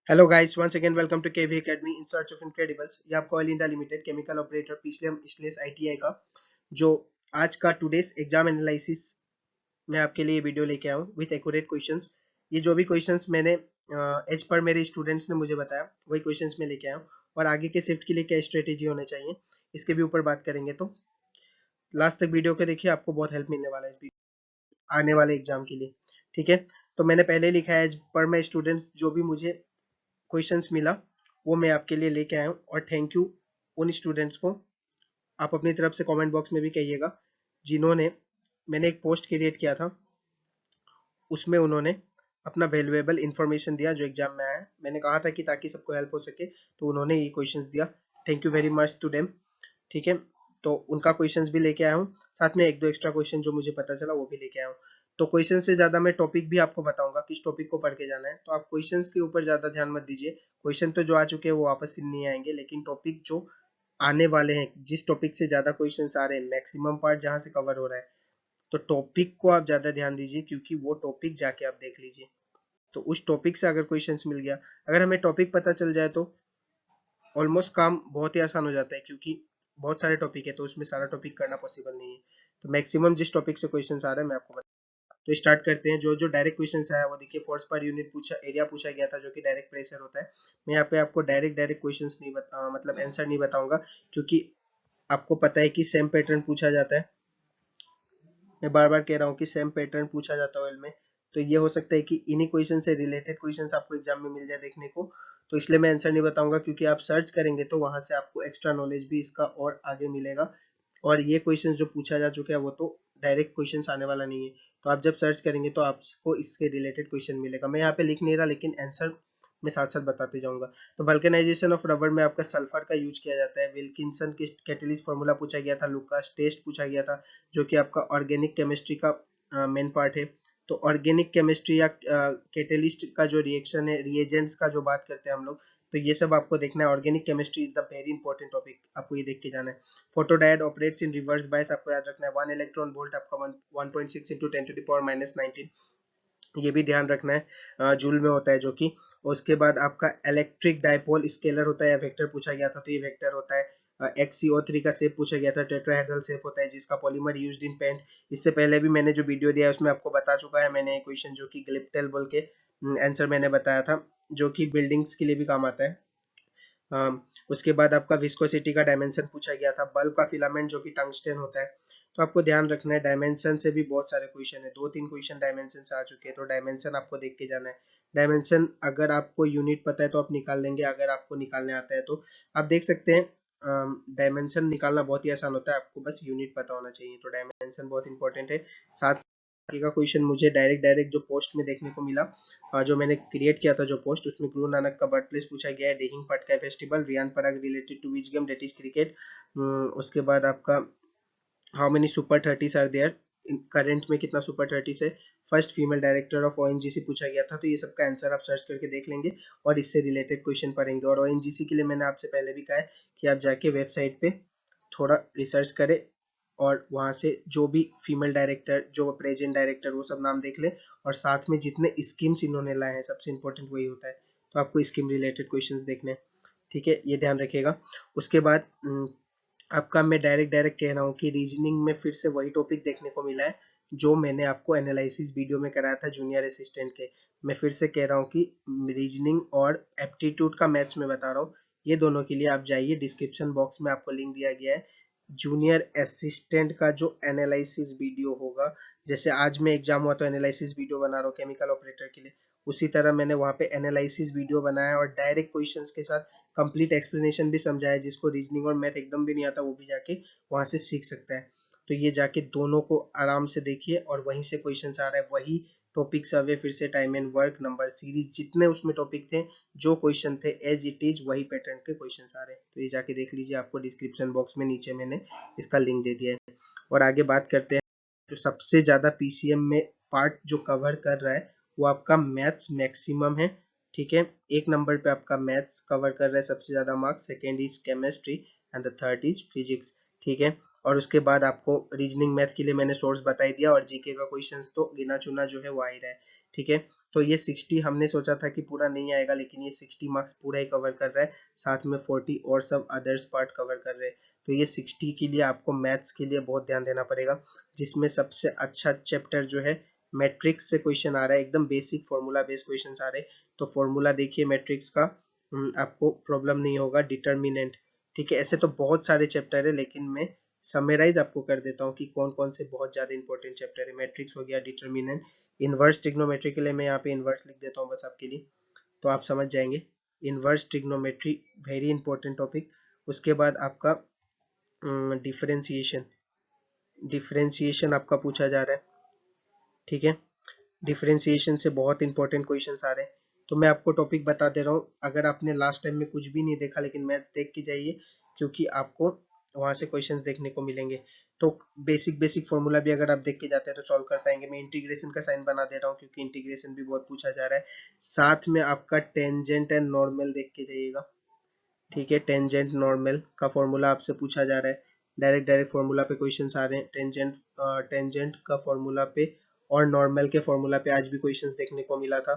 Hello guys, once again welcome to KV academy in search of incredibles. ये आपको oil India limited chemical operator PCM स्लेस ITI का जो आज का टुडेस एग्जाम एनालिसिस मैं आपके लिए वीडियो लेके आया हूँ विथ एक्यूरेट क्वेश्चंस। ये जो भी क्वेश्चंस मैंने एज पर मेरे स्टूडेंट्स ने मुझे बताया वही क्वेश्चंस मैं लेके आया हूँ। और आगे के शिफ्ट के लिए क्या स्ट्रेटेजी होने चाहिए इसके भी ऊपर बात करेंगे, तो लास्ट तक वीडियो को देखिए, आपको बहुत हेल्प मिलने वाला है इस आने वाले एग्जाम के लिए। ठीक है, तो मैंने पहले लिखा है एज पर माई स्टूडेंट्स, जो भी मुझे क्वेश्चंस मिला वो मैं आपके लिए लेके आया हूँ। और थैंक यू उन स्टूडेंट्स को, आप अपनी तरफ से कमेंट बॉक्स में भी कहिएगा जिन्होंने, मैंने एक पोस्ट क्रिएट किया था उसमें उन्होंने अपना वैल्यूएबल इंफॉर्मेशन दिया जो एग्जाम में आया है। मैंने कहा था कि ताकि सबको हेल्प हो सके, तो उन्होंने ये क्वेश्चंस दिया। Thank you very much to them. ठीक है, तो उनका क्वेश्चंस भी लेके आया हूँ, साथ में एक दो एक्स्ट्रा क्वेश्चन जो मुझे पता चला वो भी लेके आया हूँ। तो क्वेश्चन से ज्यादा मैं टॉपिक भी आपको बताऊंगा, किस टॉपिक को पढ़ के जाना है, तो आप क्वेश्चंस के ऊपर ज्यादा ध्यान मत दीजिए। क्वेश्चन तो जो आ चुके हैं वो वापस नहीं आएंगे, लेकिन टॉपिक जो आने वाले हैं, जिस टॉपिक से ज्यादा क्वेश्चंस आ रहे हैं, मैक्सिमम पार्ट जहां से कवर हो रहा है, तो टॉपिक को आप ज्यादा ध्यान दीजिए, क्योंकि वो टॉपिक जाके आप देख लीजिए। तो उस टॉपिक से अगर क्वेश्चंस मिल गया, अगर हमें टॉपिक पता चल जाए तो ऑलमोस्ट काम बहुत ही आसान हो जाता है, क्योंकि बहुत सारे टॉपिक है तो उसमें सारा टॉपिक करना पॉसिबल नहीं है। तो मैक्सिमम जिस टॉपिक से क्वेश्चन आ रहा है मैं आपको बता। तो स्टार्ट करते हैं। जो जो डायरेक्ट क्वेश्चन आया वो देखिए, फोर्स पर यूनिट पूछा, एरिया पूछा गया था जो कि डायरेक्ट प्रेशर होता है। मैं यहाँ पे आपको डायरेक्ट डायरेक्ट क्वेश्चंस नहीं मतलब आंसर नहीं बताऊंगा, क्योंकि आपको पता है कि सेम पैटर्न पूछा जाता है। मैं बार बार कह रहा हूँ कि सेम पैटर्न पूछा जाता है ऑयल में, तो ये हो सकता है कि इन्हीं क्वेश्चन से रिलेटेड क्वेश्चंस आपको एग्जाम में मिल जाए देखने को। तो इसलिए मैं आंसर नहीं बताऊंगा, क्योंकि आप सर्च करेंगे तो वहां से आपको एक्स्ट्रा नॉलेज भी इसका और आगे मिलेगा। और ये क्वेश्चंस जो पूछा जा चुका है वो तो डायरेक्ट क्वेश्चंस आने वाला नहीं है। तो आप जब सर्च करेंगे तो आपको इसके रिलेटेड क्वेश्चन मिलेगा। मैं यहाँ पे लिख नहीं रहा, लेकिन आंसर मैं साथ साथ बताते जाऊंगा। तो वल्केनाइजेशन ऑफ रबर में आपका सल्फर का यूज किया जाता है। विल्किंसन की कैटलिस्ट फॉर्मूला पूछा गया था। लुकास टेस्ट पूछा गया था, जो कि आपका ऑर्गेनिक केमिस्ट्री का मेन पार्ट है। तो ऑर्गेनिक केमिस्ट्री या कैटलिस्ट का जो रिएक्शन है, रिएजेंट्स का जो बात करते हैं हम लोग, तो ये सब आपको देखना है। Organic chemistry is the very important topic, आपको ये देख के जाना है। Photodiode operates in reverse bias, आपको याद रखना है। 1 इलेक्ट्रॉन वोल्ट आपका 1.6 इंटू 10⁻⁻19, ये भी ध्यान रखना है। जूल में होता है जो कि। उसके बाद आपका इलेक्ट्रिक डायपोल स्केलर होता है या वेक्टर पूछा गया था, तो ये वेक्टर होता है। XCO3 का शेप पूछा गया था, टेट्राहेड्रल शेप होता है जिसका पॉलीमर यूज्ड इन पेंट। इससे पहले भी मैंने जो वीडियो दिया है उसमें आपको बता चुका है मैंने, क्वेश्चन जो कि ग्लिप्टेल बोल के आंसर मैंने बताया था, जो कि बिल्डिंग्स के लिए भी काम आता है। उसके बाद आपका विस्कोसिटी का डायमेंशन पूछा गया था। बल्ब का फिलामेंट जो कि टंगस्टन होता है। तो आपको ध्यान रखना है, डायमेंशन से भी बहुत सारे क्वेश्चन है, दो तीन क्वेश्चन डायमेंशन से आ चुके हैं, तो डायमेंशन आपको देख के जाना है। डायमेंशन अगर आपको यूनिट पता है तो आप निकाल लेंगे, अगर आपको निकालने आता है तो आप देख सकते हैं। डायमेंशन निकालना बहुत ही आसान होता है, आपको बस यूनिट पता होना चाहिए। तो डायमेंशन बहुत इंपॉर्टेंट है। साथ का क्वेश्चन मुझे डायरेक्ट डायरेक्ट जो पोस्ट में देखने को मिला, जो मैंने क्रिएट किया था जो पोस्ट, उसमें गुरु नानक का बर्थ प्लेस पूछा गया है। Dehing Patkai festival, Riyan Parag related to which game, that is cricket. उसके बाद आपका how many super 30s are there, current में कितना सुपर 30s है। First female director of ONGC पूछा गया था, तो ये सबका आंसर आप सर्च करके देख लेंगे और इससे रिलेटेड क्वेश्चन पढ़ेंगे। और ओएनजीसी के लिए मैंने आपसे पहले भी कहा है कि आप जाके वेबसाइट पे थोड़ा रिसर्च करें और वहां से जो भी फीमेल डायरेक्टर, जो प्रेजेंट डायरेक्टर, वो सब नाम देख ले। और साथ में जितने स्कीम्स इन्होंने लाए हैं, सबसे इंपॉर्टेंट वही होता है, तो आपको स्कीम रिलेटेड क्वेश्चंस देखने हैं। ठीक है, ये ध्यान रखिएगा। उसके बाद आपका मैं डायरेक्ट डायरेक्ट कह रहा हूँ कि रीजनिंग में फिर से वही टॉपिक देखने को मिला है जो मैंने आपको एनालिसिस वीडियो में कराया था जूनियर असिस्टेंट के। मैं फिर से कह रहा हूँ कि रीजनिंग और एप्टीट्यूड का मैथ्स में बता रहा हूँ, ये दोनों के लिए आप जाइए, डिस्क्रिप्शन बॉक्स में आपको लिंक दिया गया है। जूनियर असिस्टेंट का जो एनालिसिस वीडियो होगा, जैसे आज में एग्जाम हुआ तो एनालिसिस वीडियो बना रहा हूँ केमिकल ऑपरेटर के लिए, उसी तरह मैंने वहाँ पे एनालिसिस वीडियो बनाया और डायरेक्ट क्वेश्चंस के साथ कंप्लीट एक्सप्लेनेशन भी समझाया। जिसको रीजनिंग और मैथ एकदम भी नहीं आता वो भी जाके वहां से सीख सकता है। तो ये जाके दोनों को आराम से देखिए, और वहीं से क्वेश्चन आ रहा है, वही टॉपिक सर्वे, फिर से time and work, number series, जितने उसमें टॉपिक थे, जो क्वेश्चन थे एज इट इज वही पैटर्न के क्वेश्चन आ रहे हैं। तो ये जाके देख लीजिए, आपको डिस्क्रिप्शन बॉक्स में नीचे मैंने इसका लिंक दे दिया है। और आगे बात करते हैं, जो सबसे ज्यादा पीसीएम में पार्ट जो कवर कर रहा है वो आपका मैथ्स मैक्सिमम है। ठीक है, एक नंबर पे आपका मैथ्स कवर कर रहा है सबसे ज्यादा marks, second is chemistry and the third is physics. ठीक है, और उसके बाद आपको रीजनिंग मैथ के लिए मैंने सोर्स बता ही दिया, और जीके का क्वेश्चंस तो गिना चुना जो है वो आ ही रहा है। ठीक है, तो ये 60 हमने सोचा था कि पूरा नहीं आएगा, लेकिन ये 60 मार्क्स पूरा ही कवर कर रहा है, साथ में 40 और सब अदर्स पार्ट कवर कर रहे हैं। तो ये 60 के लिए आपको मैथ्स के लिए बहुत ध्यान देना पड़ेगा, जिसमें सबसे अच्छा चैप्टर जो है मैट्रिक्स से क्वेश्चन आ रहा है, एकदम बेसिक फॉर्मूला बेस्ड क्वेश्चन आ रहे हैं। तो फॉर्मूला देखिए मैट्रिक्स का, आपको प्रॉब्लम नहीं होगा। डिटर्मिनेंट, ठीक है, ऐसे तो बहुत सारे चैप्टर है, लेकिन मैं समराइज आपको कर देता हूँ कि कौन कौन से बहुत ज्यादा इंपॉर्टेंट चैप्टर है। मैट्रिक्स हो गया, डिटर्मिनेंट, इनवर्स ट्रिग्नोमेट्री के लिए मैं यहाँ पे इनवर्स लिख देता हूँ बस आपके लिए, तो आप समझ जाएंगे। Inverse trigonometry very important topic. उसके बाद आपका डिफरेंशिएशन, डिफरेंशिएशन आपका पूछा जा रहा है, ठीक है। डिफरेंशिएशन से बहुत इंपॉर्टेंट क्वेश्चंस आ रहे हैं। तो मैं आपको टॉपिक बता दे रहा हूँ, अगर आपने लास्ट टाइम में कुछ भी नहीं देखा, लेकिन मैथ देख के जाइए, क्योंकि आपको वहां से क्वेश्चंस देखने को मिलेंगे। तो बेसिक बेसिक फॉर्मूला भी अगर आप देख के जाते हैं तो सॉल्व कर पाएंगे। मैं इंटीग्रेशन का साइन बना दे रहा हूँ, क्योंकि इंटीग्रेशन भी बहुत पूछा जा रहा है। साथ में आपका टेंजेंट एंड नॉर्मल देख के जाइएगा, ठीक है। टेंजेंट नॉर्मल का फॉर्मूला आपसे पूछा जा रहा है, डायरेक्ट डायरेक्ट फॉर्मूला पे क्वेश्चंस आ रहे हैं। टेंजेंट का फॉर्मूला पे और नॉर्मल के फॉर्मूला पे आज भी क्वेश्चंस देखने को मिला था,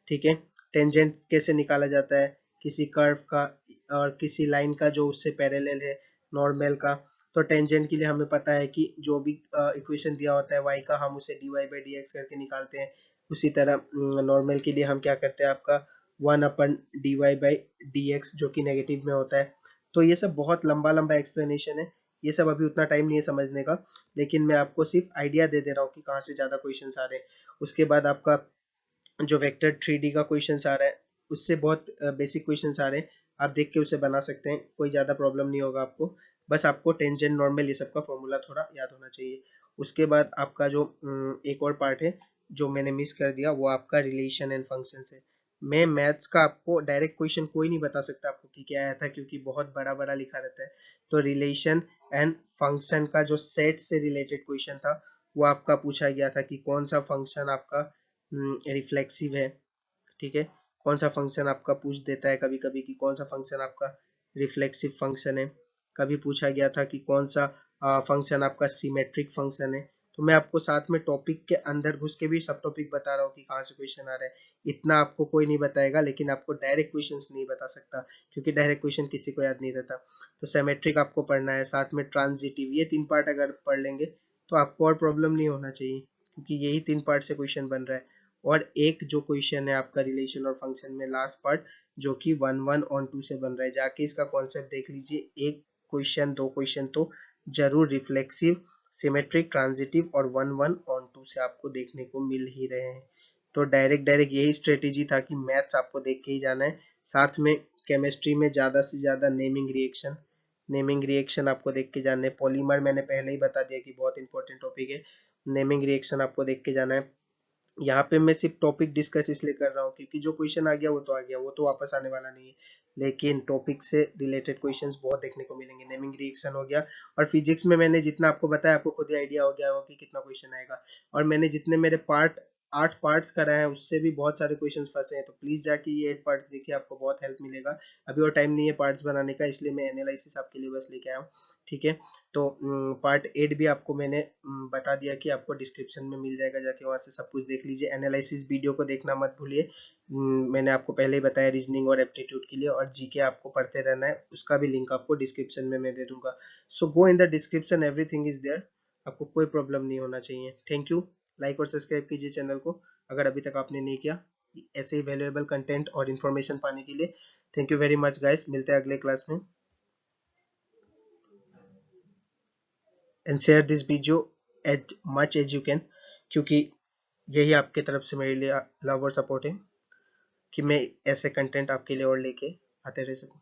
ठीक है। टेंजेंट कैसे निकाला जाता है, किसी कर्व का और किसी लाइन का जो उससे पैरेलल है, नॉर्मल का। तो टेंजेंट के लिए हमें पता है कि जो भी इक्वेशन दिया होता है y का, हम उसे dy बाई डी एक्स करके निकालते हैं। उसी तरह नॉर्मल के लिए हम क्या करते हैं, आपका 1/dy बाई डी एक्स, जो कि नेगेटिव में होता है। तो ये सब बहुत लंबा लंबा एक्सप्लेनेशन है, ये सब अभी उतना टाइम नहीं है समझने का, लेकिन मैं आपको सिर्फ आइडिया दे दे रहा हूँ कि कहाँ से ज्यादा क्वेश्चंस आ रहे हैं। उसके बाद आपका जो वेक्टर 3D का क्वेश्चंस आ रहा है, उससे बहुत बेसिक क्वेश्चंस आ रहे हैं, आप देख के उसे बना सकते हैं, कोई ज्यादा प्रॉब्लम नहीं होगा आपको। बस आपको टेंजेंट नॉर्मल ये सब का फॉर्मूला थोड़ा याद होना चाहिए। उसके बाद आपका जो एक और पार्ट है जो मैंने मिस कर दिया, वो आपका रिलेशन एंड फंक्शन है। मैं मैथ्स का आपको डायरेक्ट क्वेश्चन कोई नहीं बता सकता आपको कि क्या आया था, क्योंकि बहुत बड़ा बड़ा लिखा रहता है। तो रिलेशन एंड फंक्शन का जो सेट से रिलेटेड क्वेश्चन था, वो आपका पूछा गया था कि कौन सा फंक्शन आपका रिफ्लेक्सिव है, ठीक है। कौन सा फंक्शन आपका पूछ देता है कभी कभी कि कौन सा फंक्शन आपका रिफ्लेक्सिव फंक्शन है। कभी पूछा गया था कि कौन सा फंक्शन आपका सिमेट्रिक फंक्शन है। तो मैं आपको साथ में टॉपिक के अंदर घुस के भी सब टॉपिक बता रहा हूँ कि कहाँ से क्वेश्चन आ रहा है। इतना आपको कोई नहीं बताएगा, लेकिन आपको डायरेक्ट क्वेश्चंस नहीं बता सकता, क्योंकि डायरेक्ट क्वेश्चन किसी को याद नहीं रहता। तो सिमेट्रिक आपको पढ़ना है, साथ में ट्रांजिटिव, ये 3 पार्ट अगर पढ़ लेंगे तो आपको और प्रॉब्लम नहीं होना चाहिए, क्योंकि यही 3 पार्ट से क्वेश्चन बन रहा है। और एक जो क्वेश्चन है आपका रिलेशन और फंक्शन में लास्ट पार्ट, जो कि 1 1 on 2 से बन रहा है, जाके इसका कॉन्सेप्ट देख लीजिए। एक क्वेश्चन, 2 क्वेश्चन तो जरूर रिफ्लेक्सिव, सिमेट्रिक, ट्रांजिटिव और 1 1 on 2 से आपको देखने को मिल ही रहे हैं। तो डायरेक्ट डायरेक्ट यही स्ट्रेटेजी था कि मैथ्स आपको देख के ही जाना है। साथ में केमिस्ट्री में ज्यादा से ज्यादा नेमिंग रिएक्शन, नेमिंग रिएक्शन आपको देख के जाना है। पॉलीमर मैंने पहले ही बता दिया कि बहुत इंपॉर्टेंट टॉपिक है, नेमिंग रिएक्शन आपको देख के जाना है। यहाँ पे मैं सिर्फ टॉपिक डिस्कस इसलिए कर रहा हूँ क्योंकि जो क्वेश्चन आ गया वो तो आ गया, वो तो वापस आने वाला नहीं है, लेकिन टॉपिक से रिलेटेड क्वेश्चंस बहुत देखने को मिलेंगे। नेमिंग रिएक्शन हो गया, और फिजिक्स में मैंने जितना आपको बताया, आपको खुद ही आइडिया हो गया होगा कि कितना क्वेश्चन आएगा। और मैंने जितने मेरे 8 पार्ट्स कराए हैं, उससे भी बहुत सारे क्वेश्चंस फंसे हैं। तो प्लीज जाके ये 8 पार्ट्स देखिए, आपको बहुत हेल्प मिलेगा। अभी और टाइम नहीं है पार्ट्स बनाने का, इसलिए मैं एनालिसिस आपके लिए बस लेके आया हूँ, ठीक है। तो पार्ट 8 भी आपको मैंने बता दिया कि आपको डिस्क्रिप्शन में मिल जाएगा, जाके वहां से सब कुछ देख लीजिए। एनालिसिस वीडियो को देखना मत भूलिए, मैंने आपको पहले ही बताया रीजनिंग और एप्टीट्यूड के लिए, और जीके आपको पढ़ते रहना है, उसका भी लिंक आपको डिस्क्रिप्शन में मैं दे दूंगा। So go in the description, everything is there, आपको कोई प्रॉब्लम नहीं होना चाहिए। थैंक यू, लाइक और सब्सक्राइब कीजिए चैनल को अगर अभी तक आपने नहीं किया, ऐसे ही वैल्यूएबल कंटेंट और इन्फॉर्मेशन पाने के लिए। Thank you very much guys, मिलते हैं अगले क्लास में। And share this video as much as you can, क्योंकि यही आपके तरफ से मेरे लिए लव और सपोर्ट है कि मैं ऐसे कंटेंट आपके लिए और लेके आते रह सकूं।